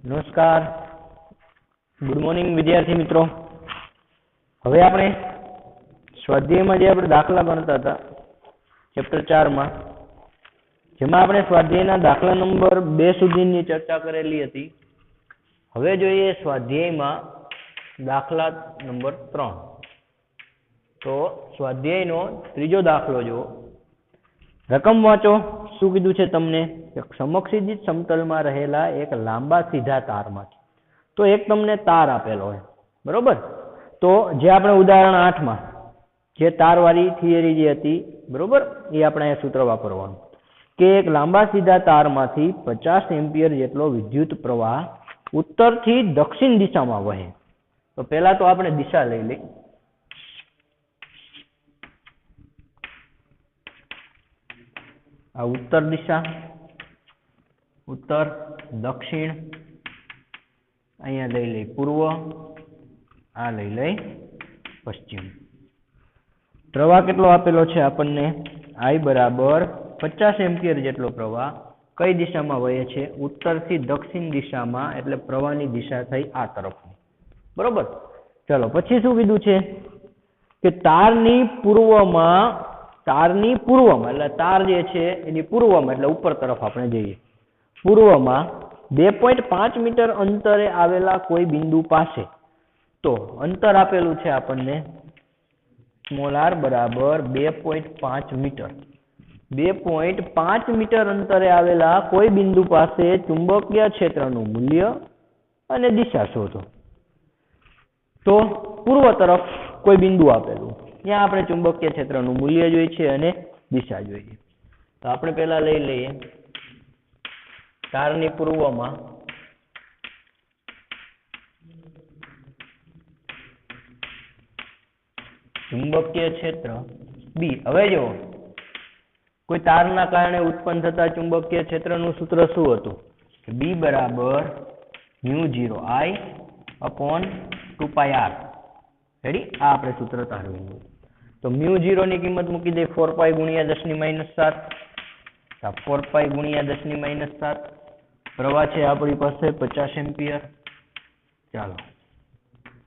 નમસ્કાર, good morning વિદ્યાર્થી મિત્રો. હવે આપણે સ્વાધ્યાયમાં જે આપણે દાખલા ગણતા હતા ચેપ્ટર 4માં, જેમાં આપણે સ્વાધ્યાયના દાખલા નંબર 2 સુધીની ચર્ચા કરેલી હતી. હવે જોઈએ સ્વાધ્યાયમાં દાખલા નંબર 3. તો સ્વાધ્યાયનો ત્રીજો દાખલો જો રકમ વાંચો. શું કીધું છે તમને? સમક્ષિતિજ સમતલમાં રહેલા એક લાંબા સીધા તારમાંથી. તો એક તમને તાર આપેલો હોય, બરોબર. તો જે આપણે ઉદાહરણ 8માં જે તારવાળી થિયરી જે હતી, બરોબર, એ આપણે અહીંયા સૂત્ર વાપરવાનું કે એક લાંબા સીધા તારમાંથી 50 એમ્પિયર જેટલો વિદ્યુત પ્રવાહ ઉત્તરથી દક્ષિણ દિશામાં વહે. તો પહેલા તો આપણે દિશા લઈ લઈએ. આ ઉત્તર દિશા, ઉત્તર, દક્ષિણ, અહીંયા લઈ લઈ પૂર્વ, આ લઈ લઈ પશ્ચિમ. પ્રવાહ કેટલો આપેલો છે આપણને? I બરાબર 50 એમ્પિયર જેટલો પ્રવાહ કઈ દિશામાં વહે છે? ઉત્તરથી દક્ષિણ દિશામાં, એટલે પ્રવાહની દિશા થઈ આ તરફની, બરોબર. ચલો પછી શું કીધું છે કે તારની પૂર્વમાં એટલે તાર જે છે એની પૂર્વમાં, એટલે ઉપર તરફ આપણે જઈએ, પૂર્વમાં 2.5 મીટર અંતરે આવેલા કોઈ બિંદુ પાસે. તો અંતર આપેલું છે આપણને સ્મોલ r બરાબર 2.5 મીટર. 2.5 મીટર અંતરે આવેલા કોઈ બિંદુ પાસે ચુંબકીય ક્ષેત્રનું મૂલ્ય અને દિશા શોધો. તો પૂર્વ તરફ કોઈ બિંદુ આપેલું, ત્યાં આપણે ચુંબકીય ક્ષેત્રનું મૂલ્ય જોઈએ છે અને દિશા જોઈએ. તો આપણે પહેલા લઈ લઈએ તારની પૂર્વમાં ચુંબકીય ક્ષેત્ર B. હવે જો કોઈ તારના કારણે ઉત્પન્ન થતા ચુંબકીય ક્ષેત્રનું સૂત્ર શું હતું? કે B બરાબર μ0I upon 2πr. રેડી? આ આપણે સૂત્ર તારવેલું. તો μ0 ની કિંમત મૂકી દે 4π ગુણ્યા 10⁻7. 4π ગુણ્યા 10⁻7. પ્રવાહ છે આપણી પાસે 50 એમ્પિયર. ચાલો,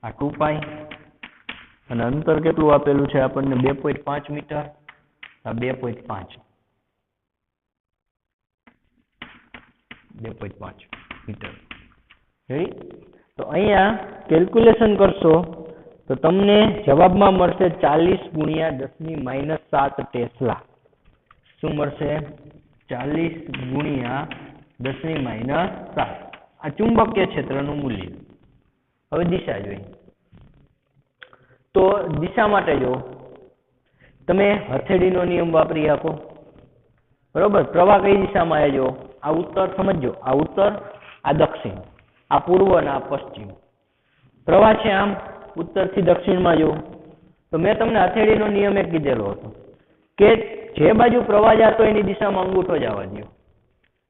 આ 2π અને અંતર કેટલું આપેલું છે આપણને? 2.5 મીટર. આ 2.5 મીટર. રેડી? તો અહીંયા કેલ્ક્યુલેશન કરશો તો તમને જવાબમાં મળશે 40 ગુણ્યા 10⁻7 ટેસ્લા. શું મળશે? 40 ગુણ્યા 10⁻7. આ ચુંબકીય ક્ષેત્રનું મૂલ્ય. હવે દિશા જોઈએ. તો દિશા માટે જો તમે હથેળીનો નિયમ વાપરી આપો, બરોબર. પ્રવાહ કઈ દિશામાં આવે? જો આ ઉત્તર, સમજો, આ ઉત્તર, આ દક્ષિણ, આ પૂર્વ અને આ પશ્ચિમ. પ્રવાહ છે આમ ઉત્તરથી દક્ષિણમાં જો. તો મેં તમને હથેળીનો નિયમ એક કીધેલો હતો કે જે બાજુ પ્રવાહ જતો એની દિશામાં અંગૂઠો જવા દો.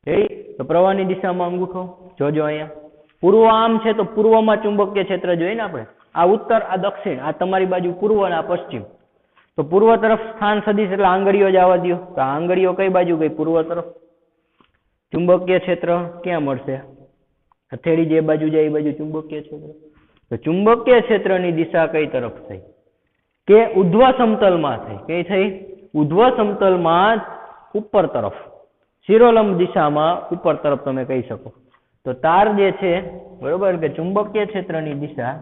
રેડી? તો પ્રવાહની દિશામાં અંગૂઠો જોજો. અહીંયા પૂર્વ આમ છે તો પૂર્વમાં ચુંબકીય ક્ષેત્ર જોઈએ ને આપણે. આ ઉત્તર, આ દક્ષિણ, આ તમારી બાજુ પૂર્વ અને આ પશ્ચિમ. તો પૂર્વ તરફ સ્થાન સદિશ એટલે આંગળીઓ જવા દો. તો આ આંગળીઓ કઈ બાજુ ગઈ? પૂર્વ તરફ. ચુંબકીય ક્ષેત્ર ક્યાં મળશે? હથેળી જે બાજુ જાય એ બાજુ ચુંબકીય ક્ષેત્ર. તો ચુંબકીય ક્ષેત્રની દિશા કઈ તરફ થઈ? કે ઉધ્વ સમતલમાં થઈ. કઈ થઈ? ઉધ્વ સમતલમાં ઉપર તરફ, શિરોલંબ દિશામાં ઉપર તરફ તમે કહી શકો. તો તાર જે છે, બરોબર, કે ચુંબકીય ક્ષેત્રની દિશા,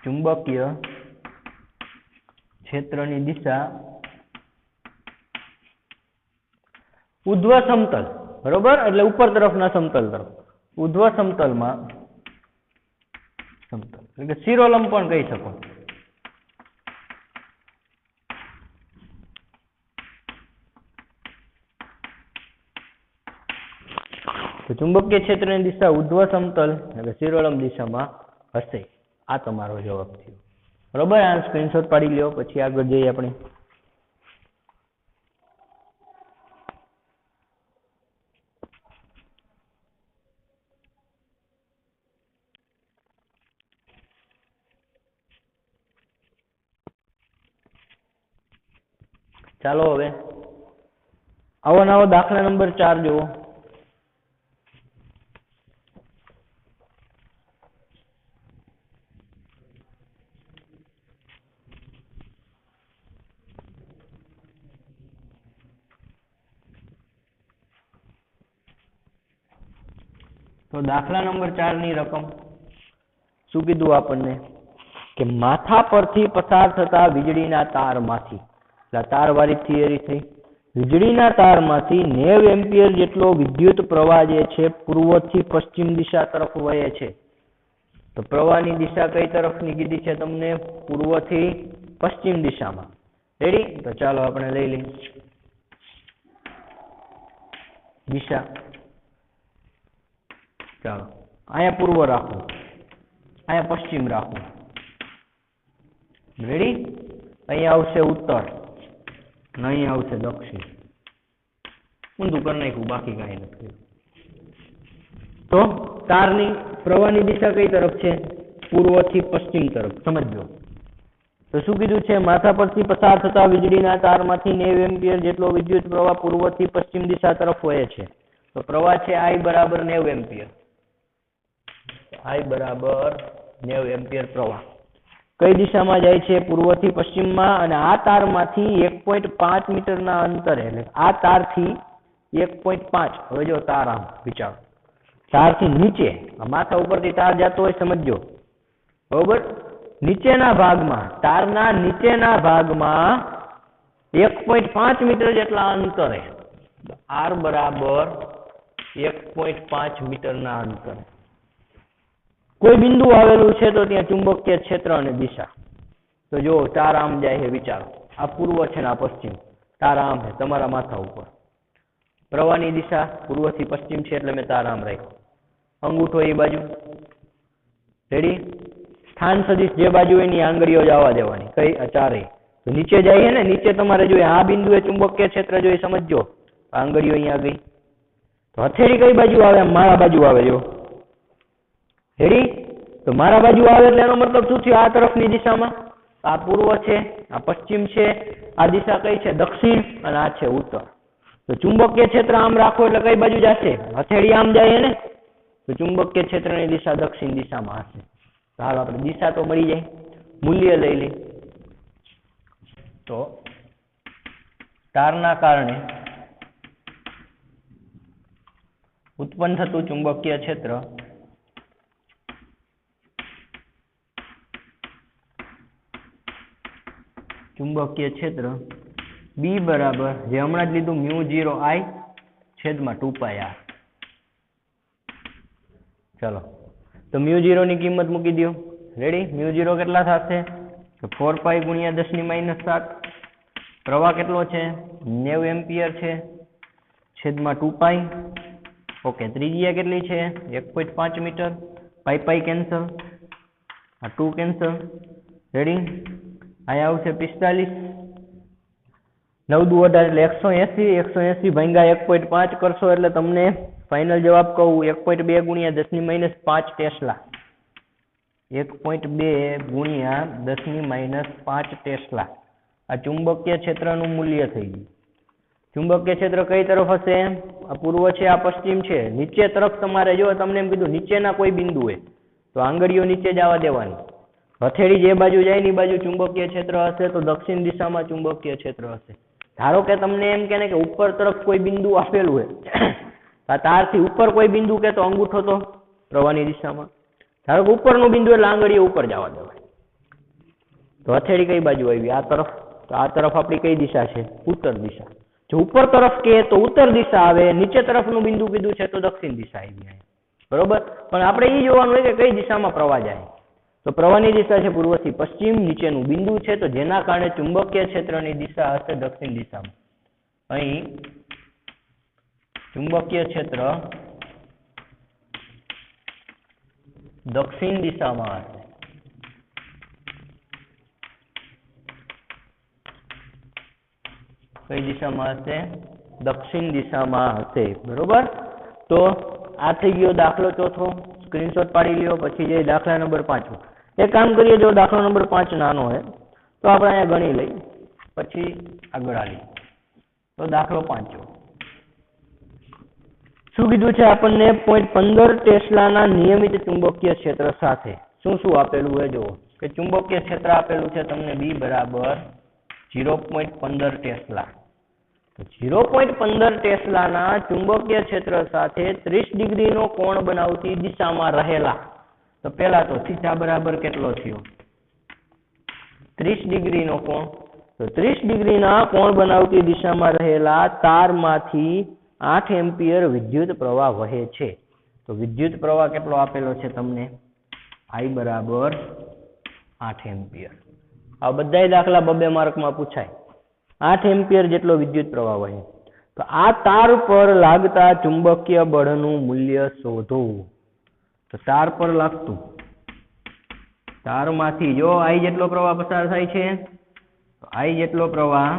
ચુંબકીય ક્ષેત્રની દિશા ઉધ્વ સમતલ, બરોબર, એટલે ઉપર તરફના સમતલ તરફ. ઉધ્વ સમતલમાં, સમતલ એટલે કે શિરોલંબ પણ કહી શકો. તો ચુંબકીય ક્ષેત્રની દિશા ઉધ્વ સમતલ એટલે શિરોલંબ દિશામાં હશે. આ તમારો જવાબ થયો, બરોબર. આ સ્ક્રીનશોટ પાડી લ્યો, પછી આગળ જઈએ આપણે. ચાલો હવે આવો નવો દાખલા નંબર 4 જુઓ. તો દાખલા નંબર 4 ની રકમ શું કીધું આપણને કે માથા પરથી પસાર થતા વીજળીના તારમાંથી, તારવાળી થિયરી થઈ, વીજળીના તારમાંથી 90 એમ્પિયર જેટલો વિદ્યુત પ્રવાહ જે છે પૂર્વથી પશ્ચિમ દિશા તરફ વહે છે. તો પ્રવાહની દિશા કઈ તરફની કીધી છે તમને? પૂર્વથી પશ્ચિમ દિશામાં. રેડી? તો ચાલો આપણે લઈ લઈએ દિશા. ચાલો અહીંયા પૂર્વ રાખો, અહીંયા પશ્ચિમ રાખો. રેડી? અહીંયા આવશે ઉત્તર અને અહીંયા આવશે દક્ષિણ. ઊંધું કરી નાખ્યું, બાકી કાંઈ નથી. તો તારની પ્રવાહની દિશા કઈ તરફ છે? પૂર્વથી પશ્ચિમ તરફ. સમજો. તો શું કીધું છે? માથા પરથી પસાર થતા વીજળીના તારમાંથી 90 એમ્પિયર જેટલો વિદ્યુત પ્રવાહ પૂર્વથી પશ્ચિમ દિશા તરફ વહે છે. તો પ્રવાહ છે I બરાબર 90 એમ્પિયર. I બરાબર 90 એમ્પિયર પ્રવાહ કઈ દિશામાં જાય છે? પૂર્વથી પશ્ચિમમાં. અને આ તારમાંથી 1.5 મીટરના અંતરે, એટલે આ તારથી 1.5. હવે જો તાર આમ વિચારો, તારથી નીચે, માથા ઉપરથી તાર જતો હોય, સમજો બરોબર, નીચેના ભાગમાં, તારના નીચેના ભાગમાં 1.5 મીટર જેટલા અંતરે, R બરાબર 1.5 મીટરના અંતરે કોઈ બિંદુ આવેલું છે. તો ત્યાં ચુંબકીય ક્ષેત્ર અને દિશા. તો જો તાર આમ જાય છે, વિચારો, આ પૂર્વ છે ને આ પશ્ચિમ. તાર આમ છે તમારા માથા ઉપર. પ્રવાહની દિશા પૂર્વથી પશ્ચિમ છે એટલે મેં તાર આમ રાખ્યો. અંગૂઠો એ બાજુ. રેડી? સ્થાન સદિશ જે બાજુ એની આંગળીઓ જવા દેવાની. કઈ? ચારે. તો નીચે જાય ને, નીચે તમારે જોઈએ આ બિંદુએ ચુંબકીય ક્ષેત્ર જોઈએ, સમજો. આંગળીઓ અહીંયા ગઈ. તો હથેળી કઈ બાજુ આવે? મારા બાજુ આવે. જો રેડી? તો મારા બાજુ આવે એટલે એનો મતલબ શું થયું? આ તરફની દિશામાં. આ પૂર્વ છે, આ પશ્ચિમ છે, આ દિશા કઈ છે? દક્ષિણ, અને આ છે ઉત્તર. તો ચુંબકીય ક્ષેત્ર આમ રાખો એટલે કઈ બાજુ જશે? હથેળી આમ જાય ને, તો ચુંબકીય ક્ષેત્રની દિશા દક્ષિણ દિશામાં હશે. હાલ આપણે દિશા તો મળી જાય, મૂલ્ય લઈ લઈ. તો તારના કારણે ઉત્પન્ન થતું ચુંબકીય ક્ષેત્ર B બરાબર, જે હમણાં જ લીધું, μ0I છેદમાં 2πr. ચલો, તો μ0 ની કિંમત મૂકી દો. રેડી? μ0 કેટલા થશે? તો 4π ગુણ્યા 10⁻⁷. પ્રવાહ કેટલો છે? 90 એમ્પિયર છે, છેદમાં 2π. ઓકે, ત્રિજ્યા કેટલી છે? 1.5 મીટર. પાઈ કેન્સલ, આ 2 કેન્સલ. રેડી? અહીંયા આવશે 45. 9 દુ 18 એટલે 180. 180 ભાગ્યા 1.5 કરશો એટલે તમને ફાઇનલ જવાબ કહું 1.2 ગુણ્યા 10⁻5 ટેસ્લા. 1.2 ગુણ્યા 10⁻5 ટેસ્લા. આ ચુંબકીય ક્ષેત્રનું મૂલ્ય થઈ ગયું. ચુંબકીય ક્ષેત્ર કઈ તરફ હશે? આ પૂર્વ છે, આ પશ્ચિમ છે. નીચે તરફ તમારે જો તમને એમ કીધું નીચેના કોઈ બિંદુએ, તો આંગળીઓ નીચે જવા દેવાની. હથેળી જે બાજુ જાય ની બાજુ ચુંબકીય ક્ષેત્ર હશે, તો દક્ષિણ દિશામાં ચુંબકીય ક્ષેત્ર હશે. ધારો કે તમને એમ કે ઉપર તરફ કોઈ બિંદુ આપેલું હોય, આ તારથી ઉપર કોઈ બિંદુ કે, તો અંગૂઠો તો પ્રવાહની દિશામાં. ધારો કે ઉપરનું બિંદુ એટલે આંગળીઓ ઉપર જવા દેવાય. તો હથેળી કઈ બાજુ આવી? આ તરફ. તો આ તરફ આપણી કઈ દિશા છે? ઉત્તર દિશા. જો ઉપર તરફ કે તો ઉત્તર દિશા આવે, નીચે તરફનું બિંદુ કીધું છે તો દક્ષિણ દિશા આવી. બરોબર? પણ આપણે એ જોવાનું હોય કે કઈ દિશામાં પ્રવાહ જાય. તો પ્રવાહની દિશા છે પૂર્વથી પશ્ચિમ, નીચેનું બિંદુ છે, તો જેના કારણે ચુંબકીય ક્ષેત્રની દિશા હશે દક્ષિણ દિશામાં. અહીં ચુંબકીય ક્ષેત્ર દક્ષિણ દિશામાં હશે. કઈ દિશામાં હશે? દક્ષિણ દિશામાં હશે. બરોબર? તો આ થઈ ગયો દાખલો ચોથો. સ્ક્રીનશોટ પાડી લ્યો. પછી જે દાખલા નંબર 5. એક કામ કરીએ, જો દાખલો નંબર 5 નાનો હોય તો આપણે અહીંયા ગણી લઈ, પછી આગળ આવી. તો દાખલો 5 શું કીધું છે આપણને? 0.15 ટેસ્લાના નિયમિત ચુંબકીય ક્ષેત્ર સાથે શું શું આપેલું હોય? જુઓ કે ચુંબકીય ક્ષેત્ર આપેલું છે તમને B બરાબર 0.15 ટેસ્લા. તો 0.15 ટેસ્લાના ચુંબકીય ક્ષેત્ર સાથે 30 ડિગ્રીનો કોણ બનાવતી દિશામાં રહેલા, તો પહેલા તો થીટા બરાબર કેટલો થયો 30 ડિગ્રીનો કોણ, તો 30 ડિગ્રીના કોણ બનાવતી દિશામાં રહેલા તારમાંથી 8 એમ્પિયર વિદ્યુત પ્રવાહ વહે છે. તો વિદ્યુત પ્રવાહ કેટલો આપેલો છે તમને, I બરાબર 8 એમ્પિયર. આ બધાય દાખલા 2 માર્કમાં પૂછાય. 8 એમ્પિયર જેટલો વિદ્યુત પ્રવાહ વહે. તો આ તાર પર લાગતા ચુંબકીય બળનું મૂલ્ય શોધો. તો તાર પર લાગતું, તારમાંથી જો I જેટલો પ્રવાહ પસાર થાય છે, તો I જેટલો પ્રવાહ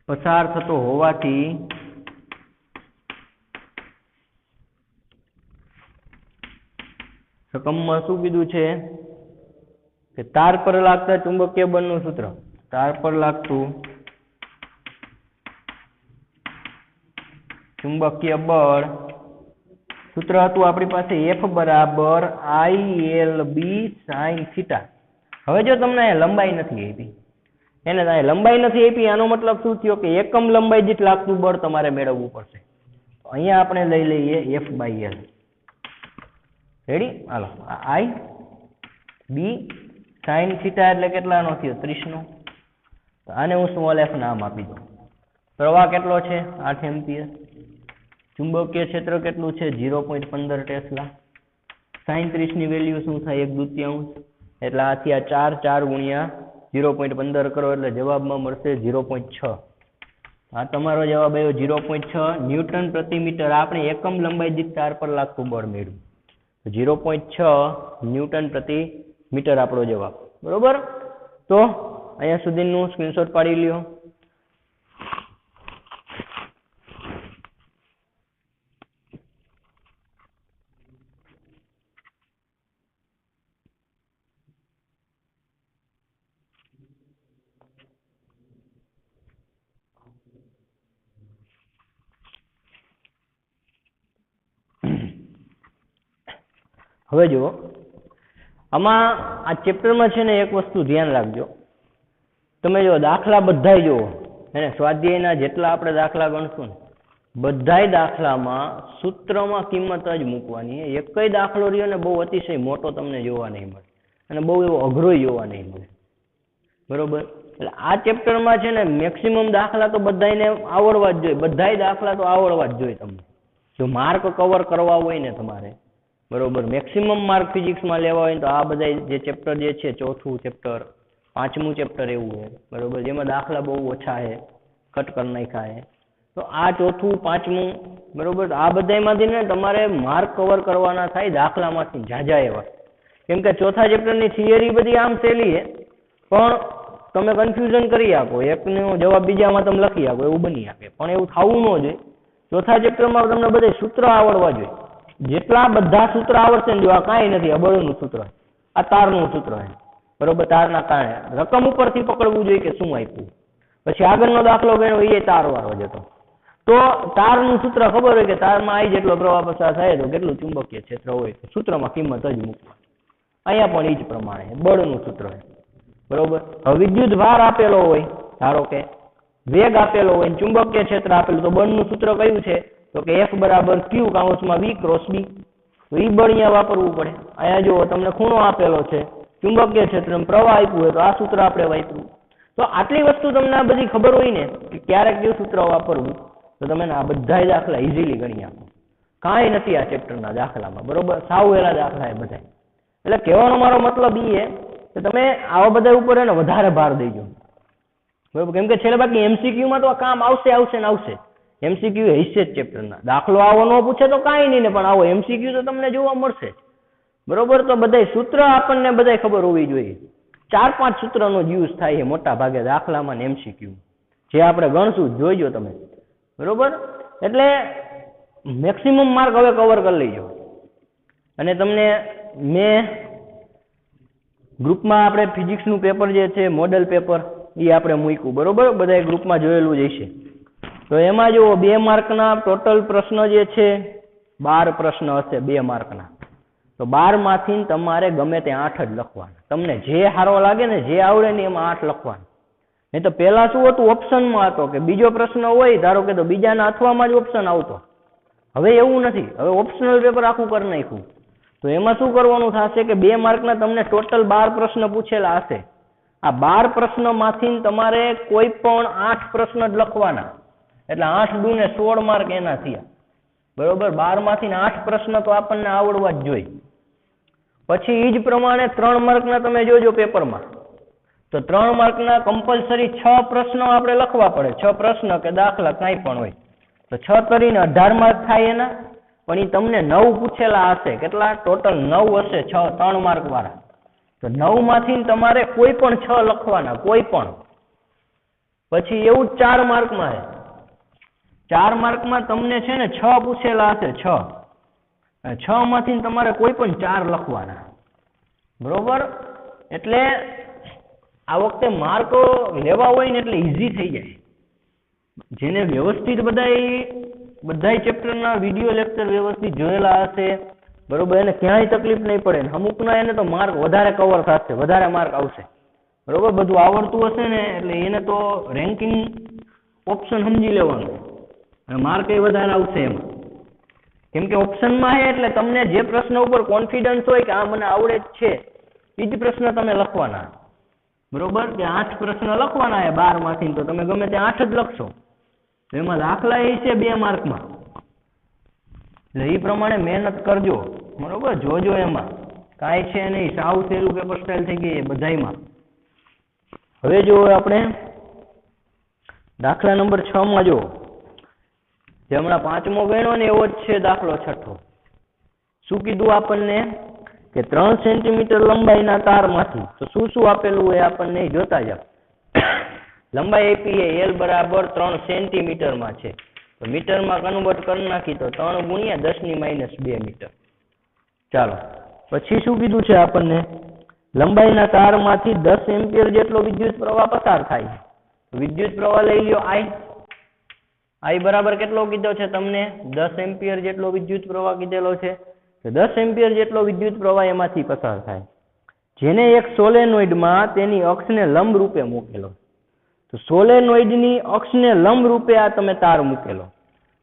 પસાર થતો હોવાથી રકમમાં શું કીધું છે કે તાર પર લાગતા ચુંબકીય બળનું સૂત્ર, તાર પર લાગતું ચુંબકીય બળ સૂત્ર હતું આપણી પાસે F બરાબર ILB sin થીટા. હવે જો તમને લંબાઈ નથી આપી, એને લંબાઈ નથી આપી, આનો મતલબ શું થયો કે એકમ લંબાઈ દીઠ લાગતું બળ તમારે મેળવવું પડશે. અહીંયા આપણે લઈ લઈએ F/L. Ready? Hello, I B sin theta એટલે કેટલાનો થયો 30 નો. તો આને હું સ્મોલ f નામ આપી દઉં. પ્રવાહ કેટલો છે 8 એમ્પિયર, ચુંબકીય ક્ષેત્ર કેટલું છે 0.15 ટેસ્લા, sin 30 ની વેલ્યુ શું થાય 1/2, એટલે આથી આ 4 ગુણ્યા 0.15 કરો એટલે જવાબમાં મળશે 0.6. આ તમારો જવાબ આવ્યો 0.6 ન્યૂટન પ્રતિ મીટર. આપણે એકમ લંબાઈ દીઠ તાર પર લાગતું બળ મેળવ્યું, 0.6 ન્યૂટન પ્રતિ મીટર આપણો જવાબ. બરોબર? તો અહીંયા સુધીનું સ્ક્રીનશોટ પાડી લ્યો. હવે જુઓ, આમાં આ ચેપ્ટરમાં છે ને એક વસ્તુ ધ્યાન રાખજો. તમે જો દાખલા બધાય જુઓ, એને સ્વાધ્યાયના જેટલા આપણે દાખલા ગણશું ને બધાય દાખલામાં સૂત્રમાં કિંમત જ મૂકવાની. એકય દાખલો રહ્યો ને બહુ અતિશય મોટો તમને જોવા નહીં મળે અને બહુ એવો અઘરો જોવા નહીં મળે. બરોબર? એટલે આ ચેપ્ટરમાં છે ને મેક્સિમમ દાખલા તો બધાને આવડવા જ જોઈએ, બધાય દાખલા તો આવડવા જ જોઈએ તમને, જો માર્ક કવર કરવા હોય ને તમારે. બરોબર? મેક્સિમમ માર્ક ફિઝિક્સમાં લેવા હોય તો આ બધા જે ચેપ્ટર જે છે, ચોથું ચેપ્ટર, પાંચમું ચેપ્ટર એવું છે. બરોબર? જેમાં દાખલા બહુ ઓછા છે, કટ કરી નાખ્યા છે. તો આ ચોથું, પાંચમું, બરોબર, આ બધામાંથી ને તમારે માર્ક કવર કરવાના થાય દાખલામાંથી ઝાઝા એવા. કેમ કે ચોથા ચેપ્ટરની થિયરી બધી આમ સહેલી છે, પણ તમે કન્ફ્યુઝન કરી આપો, એકનો જવાબ બીજામાં તમે લખી આપો એવું બની આપે, પણ એવું થવું ન જોઈએ. ચોથા ચેપ્ટરમાં તમને બધા સૂત્ર આવડવા જોઈએ. જેટલા બધા સૂત્ર આવડશે ને, જો આ કાંઈ નથી, આ બળનું સૂત્ર, આ તારનું સૂત્ર છે. બરોબર? તારના કારણે રકમ ઉપરથી પકડવું જોઈએ કે શું આપ્યું. પછી આગળનો દાખલો ગણ્યો એ તારવાળો જ હતો. તો તારનું સૂત્ર ખબર હોય કે તારમાં I જેટલો પ્રવાહ પસાર થાય તો કેટલું ચુંબકીય ક્ષેત્ર હોય, તો સૂત્રમાં કિંમત જ મૂકવા. અહીંયા પણ એ જ પ્રમાણે બળનું સૂત્ર છે. બરોબર? હવે વિદ્યુત ભાર આપેલો હોય, ધારો કે વેગ આપેલો હોય, ચુંબકીય ક્ષેત્ર આપેલું, તો બળનું સૂત્ર કયું છે તો કે F બરાબર Q કાઉન્સમાં V ક્રોસ B. તો એ બળ અહીંયા વાપરવું પડે. અહીંયા જુઓ તમને ખૂણો આપેલો છે, ચુંબકીય ક્ષેત્રમાં પ્રવાહ આપ્યું હોય તો આ સૂત્ર આપણે વાપર્યું. તો આટલી વસ્તુ તમને આ બધી ખબર હોય ને કે ક્યારેક કયું સૂત્ર વાપરવું, તો તમે આ બધા દાખલા ઇઝીલી ગણી આપો. કાંઈ નથી આ ચેપ્ટરના દાખલામાં. બરોબર? સાવ વહેલા દાખલા એ બધા. એટલે કહેવાનો મારો મતલબ એ છે કે તમે આવા બધા ઉપર એને વધારે ભાર દેજો. બરોબર? કેમ કે છેલ્લે બાકી એમસીક્યુમાં તો કામ આવશે આવશે ને આવશે. એમસીક્યુ હશે જ ચેપ્ટરના. દાખલો આવો ન પૂછે તો કાંઈ નહીં ને, પણ આવો એમસીક્યુ તો તમને જોવા મળશે. બરોબર? તો બધાય સૂત્ર આપણને બધાય ખબર હોવી જોઈએ. 4-5 સૂત્રનો જ યુઝ થાય છે મોટા ભાગે દાખલામાં ને એમસીક્યુ, જે આપણે ગણશું જોઈજો તમે. બરોબર? એટલે મેક્સિમમ માર્ક હવે કવર કરી લેજો. અને તમને મેં ગ્રુપમાં આપણે ફિઝિક્સનું પેપર જે છે, મોડેલ પેપર, એ આપણે મૂક્યું. બરોબર? બધાએ ગ્રુપમાં જોયેલું જ હશે. તો એમાં જો 2 માર્કના ટોટલ પ્રશ્ન જે છે 12 પ્રશ્ન હશે 2 માર્કના. તો 12 માંથી તમારે ગમે તે 8 જ લખવાના. તમને જે સારો લાગે ને, જે આવડે ને એમાં 8 લખવાના. નહીં તો પહેલા શું હતું, ઓપ્શનમાં હતો કે બીજો પ્રશ્ન હોય ધારો કે તો બીજાના અથવામાં જ ઓપ્શન આવતો. હવે એવું નથી, હવે ઓપ્શનલ પેપર આખું કરી નાખ્યું. તો એમાં શું કરવાનું થશે કે 2 માર્કના તમને ટોટલ 12 પ્રશ્ન પૂછેલા હશે. આ 12 પ્રશ્નમાંથી તમારે કોઈ પણ 8 પ્રશ્ન જ લખવાના. એટલે 8 દુ ને 16 માર્ક એના થયા. બરોબર, 12 માંથી 8 પ્રશ્ન તો આપણને આવડવા જ જોઈએ. પછી એ જ પ્રમાણે 3 માર્કના તમે જોજો પેપરમાં, તો 3 માર્કના કમ્પલસરી 6 પ્રશ્નો આપણે લખવા પડે. 6 પ્રશ્ન કે દાખલા કાંઈ પણ હોય તો 6 કરીને 18 માર્ક થાય એના. પણ એ તમને 9 પૂછેલા હશે. કેટલા? ટોટલ 9 હશે 3 માર્ક વાળા. તો 9 માંથી તમારે કોઈ પણ 6 લખવાના, કોઈ પણ. પછી એવું જ 4 માર્કમાં છે. 4 માર્કમાં તમને છે ને 6 પૂછેલા હશે, 6. 6 માંથી તમારે કોઈ પણ 4 લખવાના. બરોબર, એટલે આ વખતે માર્ક લેવા હોય ને એટલે ઈઝી થઈ જાય. જેને વ્યવસ્થિત બધાય ચેપ્ટરના વિડીયો લેક્ચર વ્યવસ્થિત જોયેલા હશે, બરોબર, એને ક્યાંય તકલીફ નહીં પડે. અમુકના એને તો માર્ક વધારે કવર થશે, વધારે માર્ક આવશે. બરોબર, બધું આવડતું હશે ને એટલે એને તો રેન્કિંગ ઓપ્શન સમજી લેવાનું અને માર્ક એ વધારે આવશે એમાં. કેમ કે ઓપ્શનમાં છે એટલે તમને જે પ્રશ્ન ઉપર કોન્ફિડન્સ હોય કે આ મને આવડે જ છે એ જ પ્રશ્ન તમે લખવાના. બરોબર, કે 8 પ્રશ્ન લખવાના છે 12 માંથી, તો તમે ગમે તે 8 જ લખશો. તો એમાં દાખલા એ છે 2 માર્કમાં. એટલે એ પ્રમાણે મહેનત કરજો. બરોબર, જોજો એમાં કાંઈ છે નહીં, સાવ સહેલું પેપર સ્ટાઇલ થઈ ગઈ એ બધાયમાં. હવે જો આપણે દાખલા નંબર 6 માં જો, જે હમણાં 5મો ગણ્યો ને એવો જ છે દાખલો 6. શું કીધું આપણને કે 3 સેન્ટીમીટર લંબાઈના તારમાંથી, તો શું શું આપેલું હોય આપણને જોતા જાવ. લંબાઈ આપી એ L બરાબર 3 સેન્ટીમીટરમાં છે. તો મીટરમાં કન્વર્ટ કરી નાખી તો 3 ગુણ્યા 10⁻²મીટર. ચાલો, પછી શું કીધું છે આપણને, લંબાઈના તારમાંથી 10 એમ્પિયર જેટલો વિદ્યુત પ્રવાહ પસાર થાય. વિદ્યુત પ્રવાહ લઈ લ્યો I બરાબર કેટલો કીધો છે તમને? 10 એમ્પિયર જેટલો વિદ્યુત પ્રવાહ કીધેલો છે. તો 10 એમ્પિયર જેટલો વિદ્યુત પ્રવાહ એમાંથી પસાર થાય, જેને એક સોલેનોઇડમાં તેની અક્ષને લંબ રૂપે મૂકેલો. તો સોલેનોઇડની અક્ષને લંબ રૂપે આ તમે તાર મૂકેલો.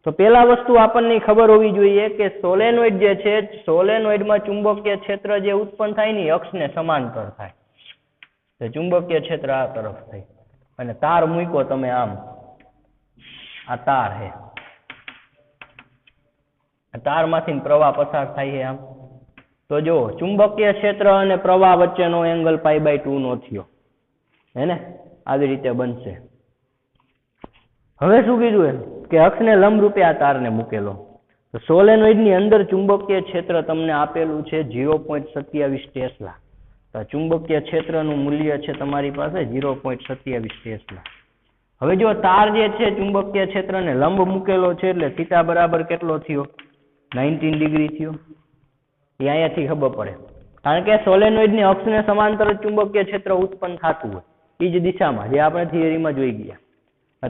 તો પેલા વસ્તુ આપણને ખબર હોવી જોઈએ કે સોલેનોઇડ જે છે, સોલેનોઇડમાં ચુંબકીય ક્ષેત્ર જે ઉત્પન્ન થાય ને અક્ષને સમાંતર થાય. તો ચુંબકીય ક્ષેત્ર આ તરફ થાય અને તાર મૂક્યો તમે આમ, આ તાર હે, તારમાંથી પ્રવાહ પસાર થાય છે આમ. તો જો ચુંબકીય ક્ષેત્ર અને પ્રવાહ વચ્ચેનો એંગલ π/2 નો થયો હે ને, આવી રીતે બનશે. હવે શું કીધું એમ કે અક્ષને લંબ રૂપે આ તારને મૂકેલો. તો સોલેનોઇડની અંદર ચુંબકીય ક્ષેત્ર તમને આપેલું છે 0.27 ટેસ્લા. તો ચુંબકીય ક્ષેત્રનું મૂલ્ય છે તમારી પાસે 0.27 ટેસ્લા. હવે જો તાર જે છે ચુંબકીય ક્ષેત્રને લંબ મૂકેલો છે એટલે θ બરાબર કેટલો થયો? 19 ડિગ્રી થયો. એ અહીંયાથી ખબર પડે, કારણ કે સોલેનોઇડની અક્ષને સમાંતર ચુંબકીય ક્ષેત્ર ઉત્પન્ન થતું હોય એ જ દિશામાં, જે આપણે થિયરીમાં જોઈ ગયા.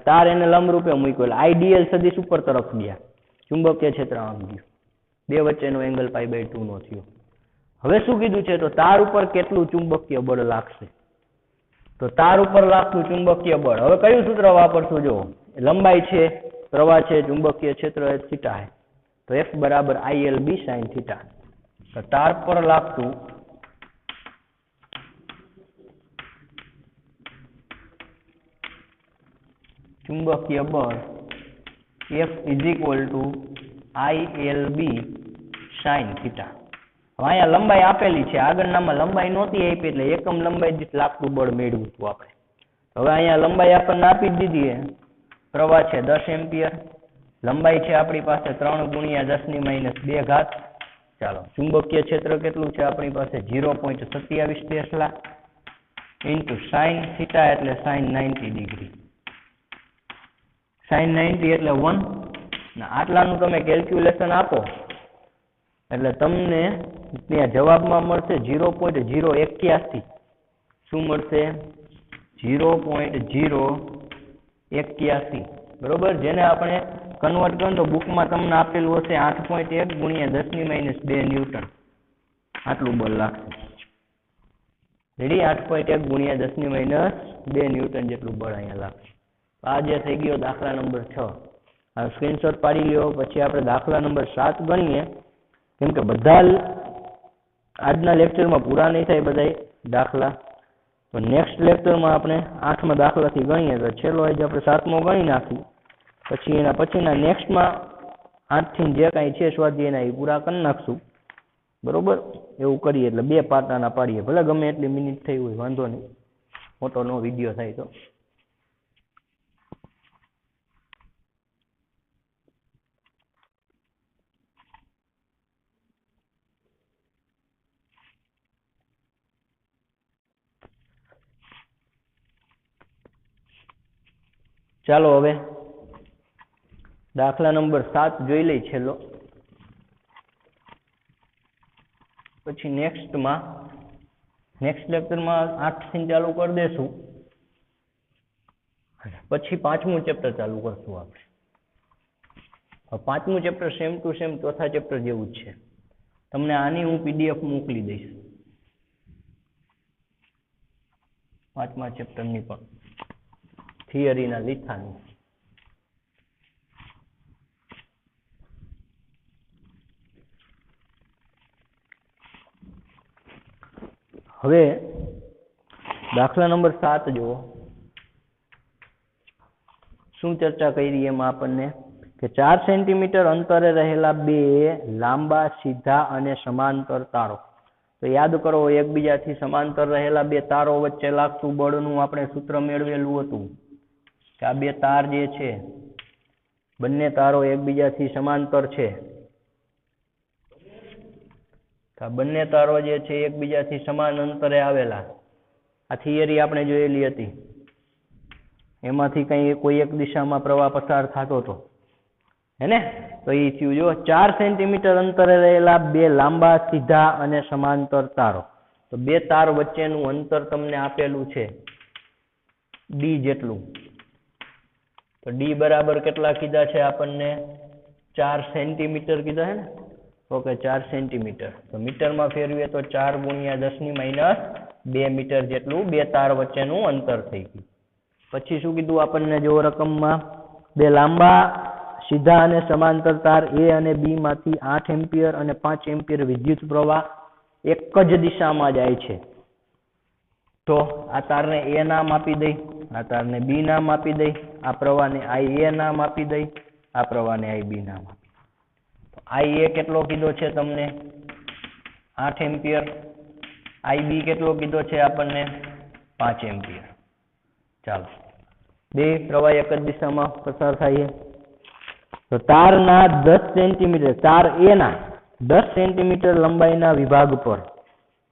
તાર એને લંબ રૂપે મૂક્યો એટલે આઈડીએલ સદિશ ઉપર તરફ ગયા, ચુંબકીય ક્ષેત્ર આમ ગયું, બે વચ્ચેનો એંગલ π/2 નો થયો. હવે શું કીધું છે, તો તાર ઉપર કેટલું ચુંબકીય બળ લાગશે? તો તાર ઉપર લાગતું ચુંબકીય બળ, હવે કયું સૂત્ર વાપરશું? જો લંબાઈ છે, પ્રવાહ છે, ચુંબકીય ક્ષેત્ર થીટા છે, તો F બરાબર ILB sin θ. તો તાર પર લાગતું ચુંબકીય બળ F is equal to ILB sin θ. હવે અહીંયા લંબાઈ આપેલી છે, આગળનામાં લંબાઈ નહોતી આપી એટલે એકમ લંબાઈ દીઠ લાગતું બળ મેળવ્યું હતું આપણે. હવે અહીંયા લંબાઈ આપણને આપી જ દીધી છે, પ્રવાહ છે 10 એમ્પિયર, લંબાઈ છે આપણી પાસે 3 ગુણ્યા 10⁻². ચાલો, ચુંબકીય ક્ષેત્ર કેટલું છે આપણી પાસે? 0.27 ટેસ્લા ઇન્ટુ sin θ એટલે sin 90 ડિગ્રી. sin 90 એટલે 1. આટલાનું તમે કેલ્ક્યુલેશન આપો એટલે તમને ત્યાં જવાબમાં મળશે 0.081. શું મળશે? 0.081. બરોબર, જેને આપણે કન્વર્ટ કરો તો બુકમાં તમને આપેલું હશે 8.1 ગુણ્યા 10⁻² ન્યૂટન. આટલું બળ લાગશે. રેડી? 8.1 ગુણ્યા 10⁻2 ન્યૂટન જેટલું બળ અહીંયા લાગશે. આ જે થઈ ગયો દાખલા નંબર 6. આ સ્ક્રીનશોટ પાડી લ્યો. પછી આપણે દાખલા નંબર 7 ગણીએ, કેમ કે બધા આજના લેક્ચરમાં પૂરા નહીં થાય બધા દાખલા, તો નેક્સ્ટ લેક્ચરમાં આપણે 8મા દાખલાથી ગણીએ. તો છેલ્લો આજે આપણે 7મો ગણી નાખી, પછી એના પછીના નેક્સ્ટમાં 8 થી જે કાંઈ છે સ્વાધ્યાયના એ પૂરા કરી નાખશું. બરોબર? એવું કરીએ એટલે 2 પાટાના પાડીએ. ભલે ગમે એટલી મિનિટ થઈ હોય, વાંધો નહીં, મોટો નો વિડીયો થાય તો. ચાલો હવે દાખલા નંબર 7 જોઈ લઈ છેલ્લો. પછી નેક્સ્ટ લેક્ચરમાં 8 થી ચાલુ કરી દેશું. પછી 5મું ચેપ્ટર ચાલુ કરશું આપણે. 5મું ચેપ્ટર સેમ ટુ સેમ ચોથા ચેપ્ટર જેવું જ છે. તમને આની હું PDF મોકલી દઈશ, 5મા ચેપ્ટરની પણ થિયરીના લીથાની. હવે દાખલા નંબર 7 જુઓ. શું ચર્ચા કરી એમાં આપણને કે 4 સેન્ટીમીટર અંતરે રહેલા 2 લાંબા, સીધા અને સમાંતર તારો. તો યાદ કરો, એકબીજાથી સમાંતર રહેલા 2 તારો વચ્ચે લાગતું બળનું આપણે સૂત્ર મેળવેલું હતું કે આ 2 તાર જે છે, બંને તારો એકબીજાથી સમાંતર છે. બંને તારો જે છે એકબીજાથી સમાન અંતરે આવેલા. આ થિયરી આપણે જોયેલી હતી. એમાંથી કઈ કોઈ એક દિશામાં પ્રવાહ પસાર થતો હતો, હે ને? તો એ થયું જો 4 સેન્ટીમીટર અંતરે રહેલા 2 લાંબા, સીધા અને સમાંતર તારો. તો 2 તાર વચ્ચેનું અંતર તમને આપેલું છે d જેટલું. તો d બરાબર કેટલા કીધા છે આપણને? 4 સેન્ટીમીટર કીધા છે ને? Okay, 4 centimetre. તો મીટરમાં ફેરવીએ તો 4 ગુણ્યા 10⁻2 મીટર જેટલું 2 તાર વચ્ચેનું અંતર થઈ ગયું. પછી શું કીધું આપણને? જો રકમમાં 2 લાંબા, સીધા અને સમાંતર તાર A અને B માંથી 8 એમ્પિયર અને 5 એમ્પિયર વિદ્યુત પ્રવાહ એક જ દિશામાં જાય છે. તો આ તારને A નામ આપી દઈ, આ તારને B નામ આપી દઈ, આ પ્રવાહને IA નામ આપી દઈ, આ પ્રવાહને IB નામ આપી. IA કેટલો કીધો છે તમને? 8 એમ્પિયર. IB કેટલો કીધો છે આપણને? 5 એમ્પિયર. ચાલો, 2 પ્રવાહ એક જ દિશામાં પસાર થાય છે. તો તારના 10 સેન્ટીમીટર, તાર A ના 10 સેન્ટીમીટર લંબાઈના વિભાગ પર,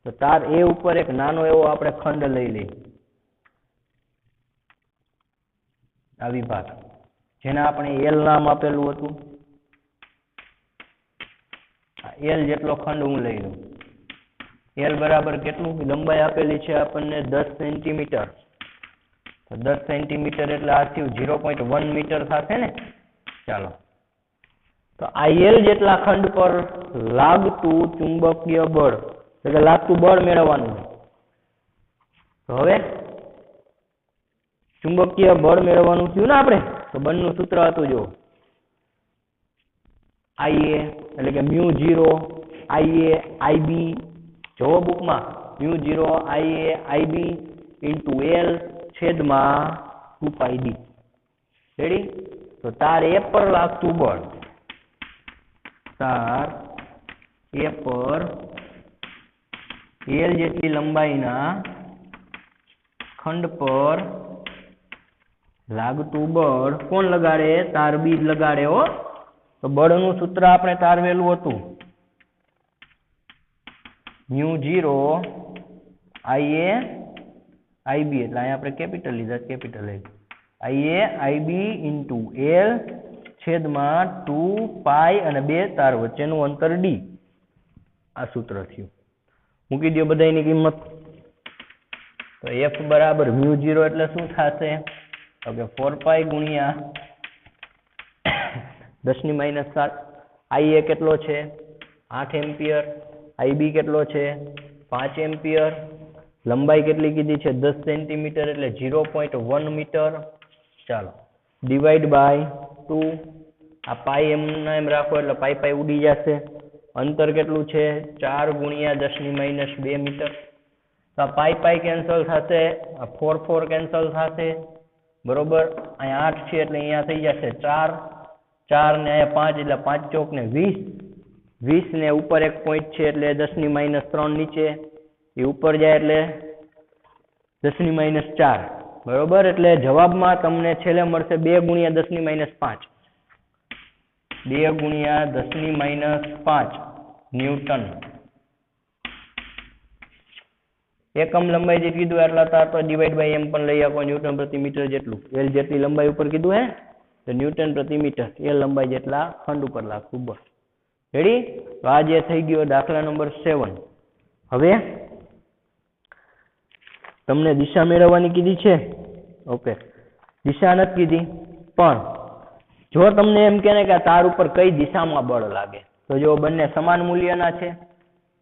તો તાર A ઉપર એક નાનો એવો આપણે ખંડ લઈ લઈએ, આ વિભાગ, જેને આપણે L નામ આપેલું હતું. L જેટલો ખંડ હું લઈ લઉં. L બરાબર કેટલું? લંબાઈ આપેલી છે આપણને 10 સેન્ટીમીટર. તો 10 સેન્ટીમીટર એટલે આ થયું 0.1 મીટર થશે ને? ચાલો, તો આ L જેટલા ખંડ પર લાગતું ચુંબકીય બળ, એટલે લાગતું બળ મેળવવાનું. તો હવે ચુંબકીય બળ મેળવવાનું થયું ને આપણે, તો બળનું સૂત્ર હતું જો IA એટલે કે μ0 IA IB. જોવો બુકમાં, μ0 IA IB ઇન્ટુ L છેદમાં 2πd. રેડી? તો તાર A પર લાગતું બળ, તાર A પર L જેટલી લંબાઈના ખંડ પર લાગતું બળ કોણ લગાડે? તાર B લગાડે હો. તો બળનું સૂત્ર આપણે તારવેલું હતું μ0 IA IB, એટલે અહીંયા આપણે કેપિટલ લીધા, capital IA IB into L છેદમાં 2π અને 2 તાર વચ્ચેનું અંતર D. આ સૂત્ર થયું. મૂકી દો બધાની કિંમત. તો F બરાબર μ0 એટલે શું થશે? તો કે 4π ગુણ્યા 10⁻7. IA કેટલો છે? 8 એમ્પિયર. IB કેટલો છે 5 એમ્પિયર, લંબાઈ કેટલી કીધી છે 10 સેન્ટીમીટર એટલે 0.1 મીટર. ચાલો ડિવાઈડ બાય 2, આ પાઈ એમના એમ રાખો એટલે પાઈ પાઈ ઉડી જશે. અંતર કેટલું છે 4 ગુણ્યા 10 - 2 મીટર. તો આ પાઈ પાઈ કેન્સલ થશે, આ 4 4 કેન્સલ થશે, બરોબર. અહીંયા 8 છે એટલે અહીંયા થઈ જશે 4 4 ને અહીંયા 5 એટલે 5 ચોક ને 20, 20 ને ઉપર એક પોઈન્ટ છે એટલે 10 - 3 નીચે, એ ઉપર જાય એટલે 10 - 4, બરોબર. એટલે જવાબમાં તમને છેલ્લે મળશે 2 ગુણ્યા 10 - 5, 2 ગુણ્યા 10 - 5 ન્યૂટન. એકમ લંબાઈ જે કીધું એટલા તાર તો ડિવાઈડ બાય એમ પણ લઈ આપો, ન્યૂટન પ્રતિ મીટર જેટલું. એલ જેટલી લંબાઈ ઉપર કીધું હે તો ન્યૂટન પ્રતિ મીટર, એ લંબાઈ જેટલા ખંડ ઉપર લાગતું. બસ રેડી. તો આ જે થઈ ગયો દાખલા નંબર 7. હવે તમને દિશા મેળવવાની કીધી છે. ઓકે, દિશા નથી કીધી, પણ જો તમને એમ કહે ને કે તાર ઉપર કઈ દિશામાં બળ લાગે, તો જો બંને સમાન મૂલ્યના છે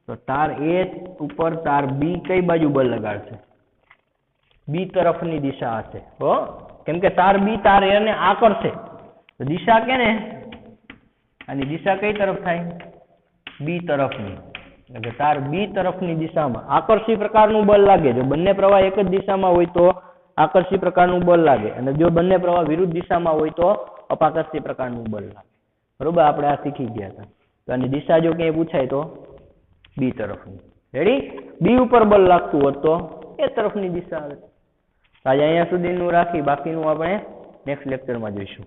તો તાર A ઉપર તાર B કઈ બાજુ બળ લગાડશે? B તરફની દિશા હશે. હો, કેમ કે તાર B તાર A ને આકર્ષે તો દિશા કે ને આની દિશા કઈ તરફ થાય? B તરફની. એટલે તાર B તરફની દિશામાં આકર્ષી પ્રકારનું બળ લાગે. જો બંને પ્રવાહ એક જ દિશામાં હોય તો આકર્ષી પ્રકારનું બળ લાગે, અને જો બંને પ્રવાહ વિરુદ્ધ દિશામાં હોય તો અપાકર્ષી પ્રકારનું બળ લાગે. બરોબર, આપણે આ શીખી ગયા હતા. તો આની દિશા જો ક્યાંય પૂછાય તો B તરફની. રેડી. B ઉપર બળ લાગતું હોત તો A તરફની દિશા આવે. આજે અહીંયા સુધીનું રાખી, બાકીનું આપણે નેક્સ્ટ લેક્ચરમાં જોઈશું.